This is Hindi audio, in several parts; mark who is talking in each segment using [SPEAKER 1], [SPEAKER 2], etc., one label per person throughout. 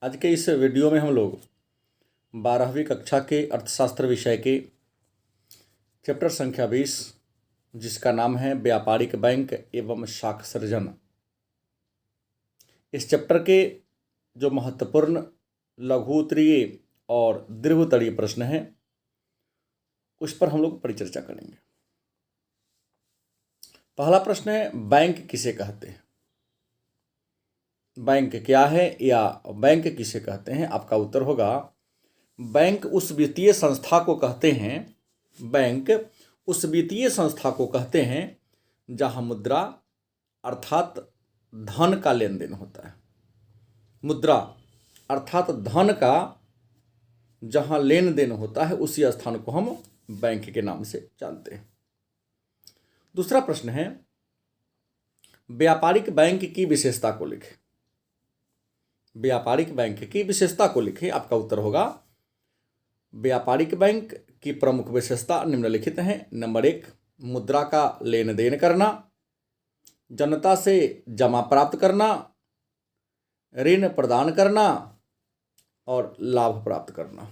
[SPEAKER 1] आज के इस वीडियो में हम लोग 12वीं कक्षा के अर्थशास्त्र विषय के चैप्टर संख्या 20 जिसका नाम है व्यापारिक बैंक एवं शाख सृजन, इस चैप्टर के जो महत्वपूर्ण लघु उत्तरीय और दीर्घ उत्तरीय प्रश्न हैं उस पर हम लोग परिचर्चा करेंगे। पहला प्रश्न है, बैंक किसे कहते हैं? बैंक क्या है या बैंक किसे कहते हैं? आपका उत्तर होगा, बैंक उस वित्तीय संस्था को कहते हैं, बैंक उस वित्तीय संस्था को कहते हैं जहां मुद्रा अर्थात धन का लेन देन होता है। मुद्रा अर्थात धन का जहां लेन देन होता है उसी स्थान को हम बैंक के नाम से जानते हैं। दूसरा प्रश्न है, व्यापारिक बैंक की विशेषता को लिखें। व्यापारिक बैंक की विशेषता को लिखें। आपका उत्तर होगा, व्यापारिक बैंक की प्रमुख विशेषता निम्नलिखित हैं। नंबर 1, मुद्रा का लेन देन करना, जनता से जमा प्राप्त करना, ऋण प्रदान करना और लाभ प्राप्त करना।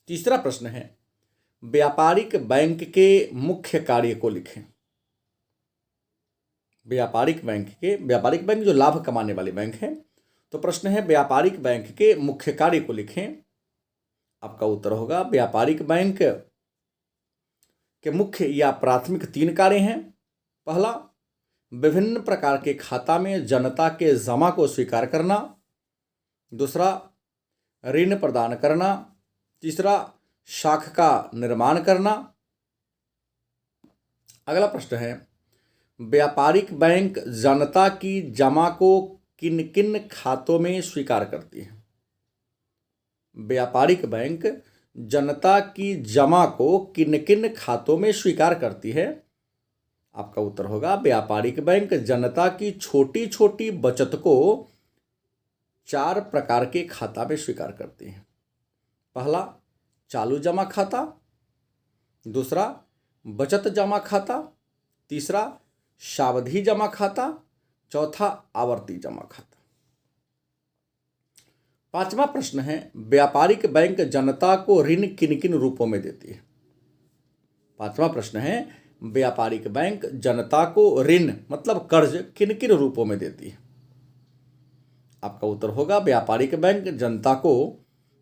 [SPEAKER 1] तीसरा प्रश्न है, व्यापारिक बैंक के मुख्य कार्य को लिखें। व्यापारिक बैंक जो लाभ कमाने वाले बैंक हैं, तो प्रश्न है व्यापारिक बैंक के मुख्य कार्य को लिखें। आपका उत्तर होगा, व्यापारिक बैंक के मुख्य या प्राथमिक 3 कार्य हैं। पहला, विभिन्न प्रकार के खाता में जनता के जमा को स्वीकार करना। दूसरा, ऋण प्रदान करना। तीसरा, शाख का निर्माण करना। अगला प्रश्न है, व्यापारिक बैंक जनता की जमा को किन किन खातों में स्वीकार करती है? व्यापारिक बैंक जनता की जमा को किन किन खातों में स्वीकार करती है? आपका उत्तर होगा, व्यापारिक बैंक जनता की छोटी छोटी बचत को 4 प्रकार के खाता में स्वीकार करती है। पहला, चालू जमा खाता। दूसरा, बचत जमा खाता। तीसरा, सावधि जमा खाता। चौथा, आवर्ती जमा खाता। 5वां प्रश्न है, व्यापारिक बैंक जनता को ऋण किन किन रूपों में देती है? 5वां प्रश्न है, व्यापारिक बैंक जनता को ऋण मतलब कर्ज किन किन रूपों में देती है? आपका उत्तर होगा, व्यापारिक बैंक जनता को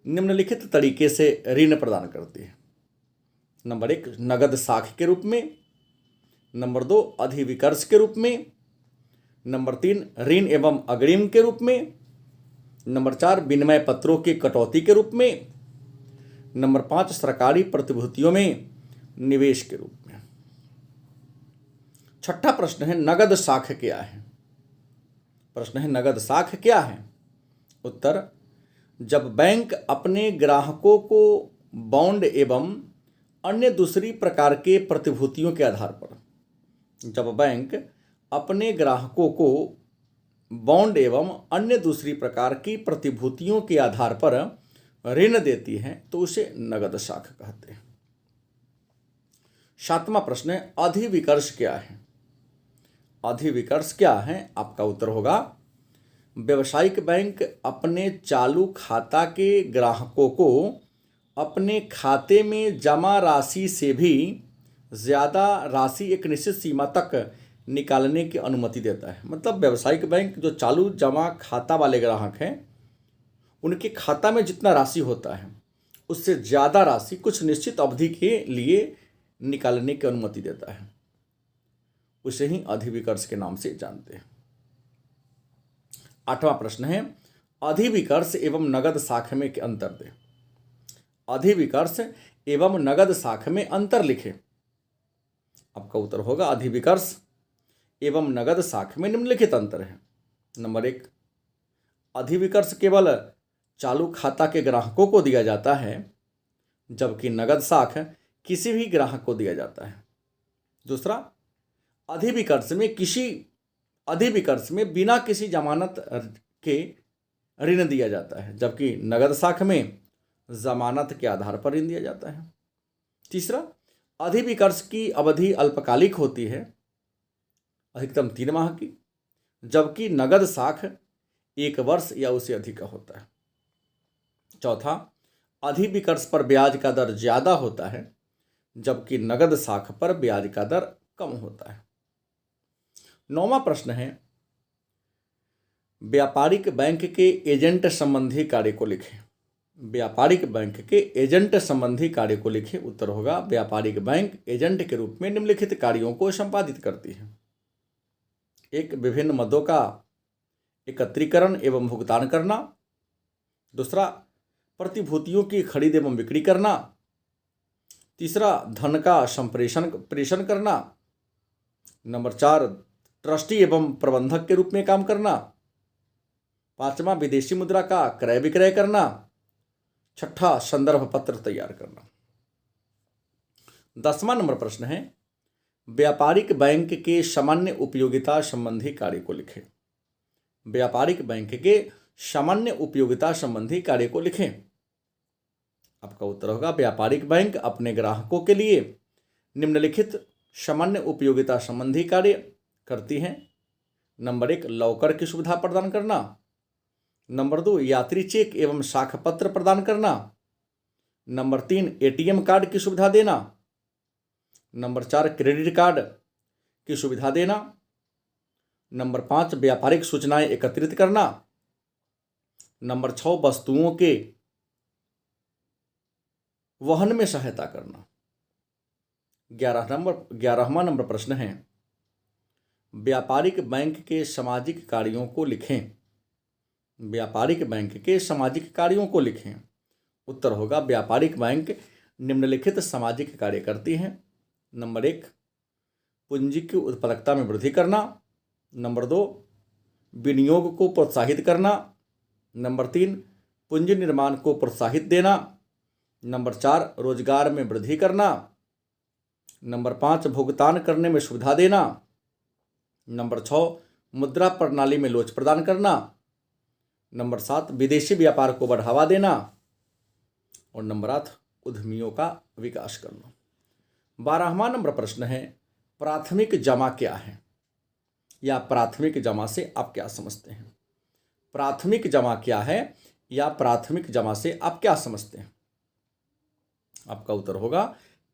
[SPEAKER 1] निम्नलिखित तरीके से ऋण प्रदान करती है। नंबर 1, नगद साख के रूप में। नंबर 2, अधिविकर्ष के रूप में। नंबर 3, ऋण एवं अग्रिम के रूप में। नंबर 4, विनिमय पत्रों की कटौती के रूप में। नंबर 5, सरकारी प्रतिभूतियों में निवेश के रूप में। 6ठा प्रश्न है, नगद साख क्या है? प्रश्न है, नगद साख क्या है? उत्तर, जब बैंक अपने ग्राहकों को बॉन्ड एवं अन्य दूसरी प्रकार के प्रतिभूतियों के आधार पर, जब बैंक अपने ग्राहकों को बॉन्ड एवं अन्य दूसरी प्रकार की प्रतिभूतियों के आधार पर ऋण देती है तो उसे नगद साख कहते हैं। 7वां प्रश्न है, अधिविकर्ष क्या है? अधिविकर्ष क्या है? आपका उत्तर होगा, व्यावसायिक बैंक अपने चालू खाता के ग्राहकों को अपने खाते में जमा राशि से भी ज़्यादा राशि एक निश्चित सीमा तक निकालने की अनुमति देता है। मतलब व्यावसायिक बैंक जो चालू जमा खाता वाले ग्राहक हैं, उनके खाता में जितना राशि होता है उससे ज़्यादा राशि कुछ निश्चित अवधि के लिए निकालने की अनुमति देता है। उसे ही अधिविकर्ष के नाम से जानते हैं। 8वां प्रश्न है, अधिविकर्ष एवं नगद साख में अंतर दें। अधिविकर्ष एवं नगद साख में अंतर लिखें। आपका उत्तर होगा, अधिविकर्ष एवं नगद साख में निम्नलिखित अंतर है। नंबर 1, अधिविकर्ष केवल चालू खाता के ग्राहकों को दिया जाता है, जबकि नगद साख किसी भी ग्राहक को दिया जाता है। दूसरा, अधिविकर्ष में बिना किसी जमानत के ऋण दिया जाता है, जबकि नगद साख में जमानत के आधार पर ऋण दिया जाता है। तीसरा, अधिविकर्ष की अवधि अल्पकालिक होती है, अधिकतम 3 माह की, जबकि नगद साख 1 वर्ष या उससे अधिक का होता है। चौथा, अधिविकर्ष पर ब्याज का दर ज़्यादा होता है जबकि नगद साख पर ब्याज का दर कम होता है। 9वां प्रश्न है, व्यापारिक बैंक के एजेंट संबंधी कार्य को लिखें। व्यापारिक बैंक के एजेंट संबंधी कार्य को लिखें। उत्तर होगा, व्यापारिक बैंक एजेंट के रूप में निम्नलिखित कार्यों को संपादित करती है। 1, विभिन्न मदों का एकत्रीकरण एवं भुगतान करना। दूसरा, प्रतिभूतियों की खरीद एवं बिक्री करना। तीसरा, धन का प्रेषण करना। नंबर 4, ट्रस्टी एवं प्रबंधक के रूप में काम करना। 5वां, विदेशी मुद्रा का क्रय विक्रय करना। 6ठा, संदर्भ पत्र तैयार करना। 10वां नंबर प्रश्न है, व्यापारिक बैंक के सामान्य उपयोगिता संबंधी कार्य को लिखें। व्यापारिक बैंक के सामान्य उपयोगिता संबंधी कार्य को लिखें। आपका उत्तर होगा, व्यापारिक बैंक अपने ग्राहकों के लिए निम्नलिखित सामान्य उपयोगिता संबंधी कार्य करती हैं। नंबर 1, लॉकर की सुविधा प्रदान करना। नंबर 2, यात्री चेक एवं साख पत्र प्रदान करना। नंबर 3, एटीएम कार्ड की सुविधा देना। नंबर 4, क्रेडिट कार्ड की सुविधा देना। नंबर 5, व्यापारिक सूचनाएं एकत्रित करना। नंबर 6, वस्तुओं के वहन में सहायता करना। 11वां नंबर प्रश्न है, व्यापारिक बैंक के सामाजिक कार्यों को लिखें। व्यापारिक बैंक के सामाजिक कार्यों को लिखें। उत्तर होगा, व्यापारिक बैंक निम्नलिखित सामाजिक कार्य करती हैं। नंबर 1, पूंजी की उत्पादकता में वृद्धि करना। नंबर 2, विनियोग को प्रोत्साहित करना। नंबर 3, पूंजी निर्माण को प्रोत्साहित देना। नंबर 4, रोजगार में वृद्धि करना। नंबर 5, भुगतान करने में सुविधा देना। नंबर 6, मुद्रा प्रणाली में लोच प्रदान करना। नंबर 7, विदेशी व्यापार को बढ़ावा देना। और नंबर 8, उद्यमियों का विकास करना। 12वां नंबर प्रश्न है, प्राथमिक जमा क्या है, या प्राथमिक जमा से आप क्या समझते हैं। प्राथमिक जमा क्या है, या प्राथमिक जमा से आप क्या समझते हैं। आपका उत्तर होगा,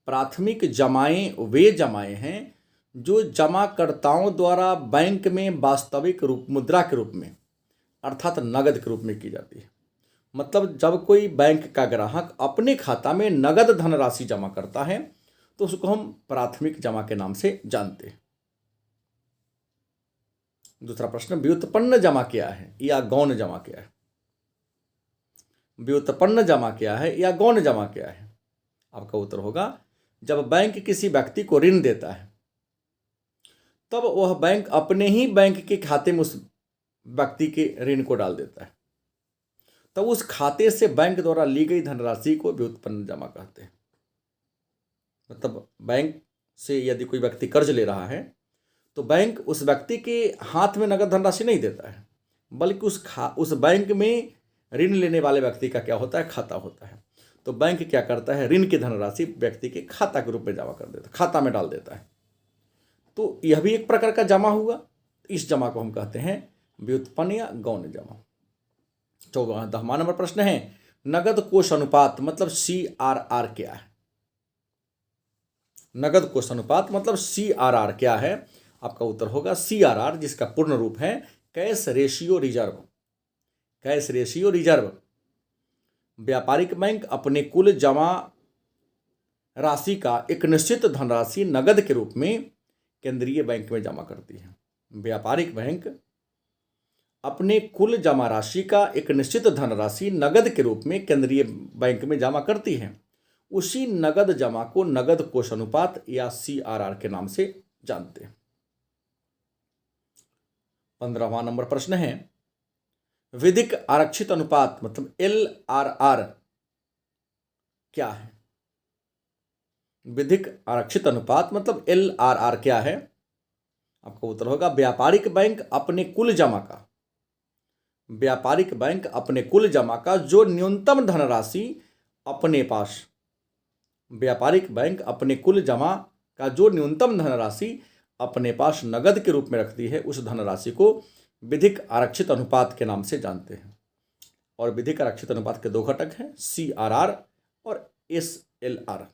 [SPEAKER 1] प्राथमिक जमाएं वे जमाएं हैं जो जमाकर्ताओं द्वारा बैंक में वास्तविक मुद्रा के रूप में अर्थात नगद के रूप में की जाती है। मतलब जब कोई बैंक का ग्राहक अपने खाता में नगद धनराशि जमा करता है तो उसको हम प्राथमिक जमा के नाम से जानते हैं। दूसरा प्रश्न, व्युत्पन्न जमा क्या है या गौण जमा क्या है। व्युत्पन्न जमा क्या है या गौण जमा क्या है। आपका उत्तर होगा, जब बैंक किसी व्यक्ति को ऋण देता है तब वह बैंक अपने ही बैंक के खाते में उस व्यक्ति के ऋण को डाल देता है, तब उस खाते से बैंक द्वारा ली गई धनराशि को व्युत्पन्न जमा कहते हैं। मतलब बैंक से यदि कोई व्यक्ति कर्ज ले रहा है तो बैंक उस व्यक्ति के हाथ में नगद धनराशि नहीं देता है, बल्कि उस बैंक में ऋण लेने वाले व्यक्ति का क्या होता है, खाता होता है। तो बैंक क्या करता है, ऋण की धनराशि व्यक्ति के खाता के रूप में जमा कर देता है, खाता में डाल देता है। तो यह भी एक प्रकार का जमा हुआ। इस जमा को हम कहते हैं व्युत्पन्न या गौण जमा। 10वां नंबर प्रश्न है, नगद कोष अनुपात मतलब CRR क्या है। नगद कोष अनुपात मतलब CRR क्या है। आपका उत्तर होगा CRR, जिसका पूर्ण रूप है cash ratio reserve. Cash ratio reserve. व्यापारिक बैंक अपने कुल जमा राशि का एक निश्चित धनराशि नगद के रूप में केंद्रीय बैंक में जमा करती है। व्यापारिक बैंक अपने कुल जमा राशि का एक निश्चित धनराशि नगद के रूप में केंद्रीय बैंक में जमा करती है। उसी नगद जमा को नगद कोष अनुपात या CRR के नाम से जानते हैं। 15वां नंबर प्रश्न है, विधिक आरक्षित अनुपात मतलब LRR क्या है। विधिक आरक्षित अनुपात मतलब LRR क्या है। आपका उत्तर होगा, व्यापारिक बैंक अपने कुल जमा का जो न्यूनतम धनराशि अपने पास व्यापारिक बैंक अपने कुल जमा का जो न्यूनतम धनराशि अपने पास नगद के रूप में रखती है, उस धनराशि को विधिक आरक्षित अनुपात के नाम से जानते हैं। और विधिक आरक्षित अनुपात के दो घटक हैं, CRR और SLR।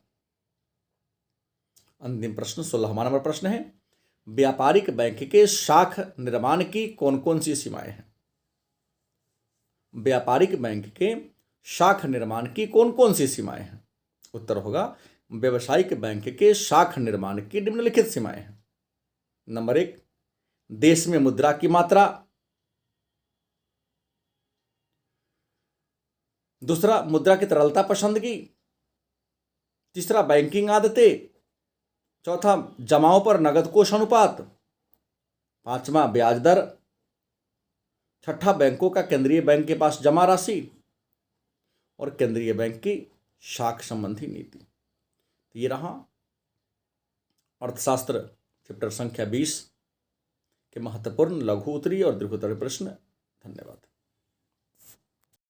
[SPEAKER 1] अंतिम प्रश्न 16वां नंबर प्रश्न है, व्यापारिक बैंक के शाख निर्माण की कौन कौन सी सीमाएं हैं? व्यापारिक बैंक के शाख निर्माण की कौन कौन सी सीमाएं हैं? उत्तर होगा व्यावसायिक बैंक के शाख निर्माण की निम्नलिखित सीमाएं हैं। नंबर 1, देश में मुद्रा की मात्रा। दूसरा, मुद्रा की तरलता पसंदगी। तीसरा, बैंकिंग आदतें। चौथा, जमाओं पर नगद कोष अनुपात। पांचवा, ब्याज दर। छठा, बैंकों का केंद्रीय बैंक के पास जमा राशि और केंद्रीय बैंक की शाख संबंधी नीति। तो ये रहा अर्थशास्त्र चैप्टर संख्या 20 के महत्वपूर्ण लघु उत्तरीय और दीर्घ उत्तरीय प्रश्न। धन्यवाद।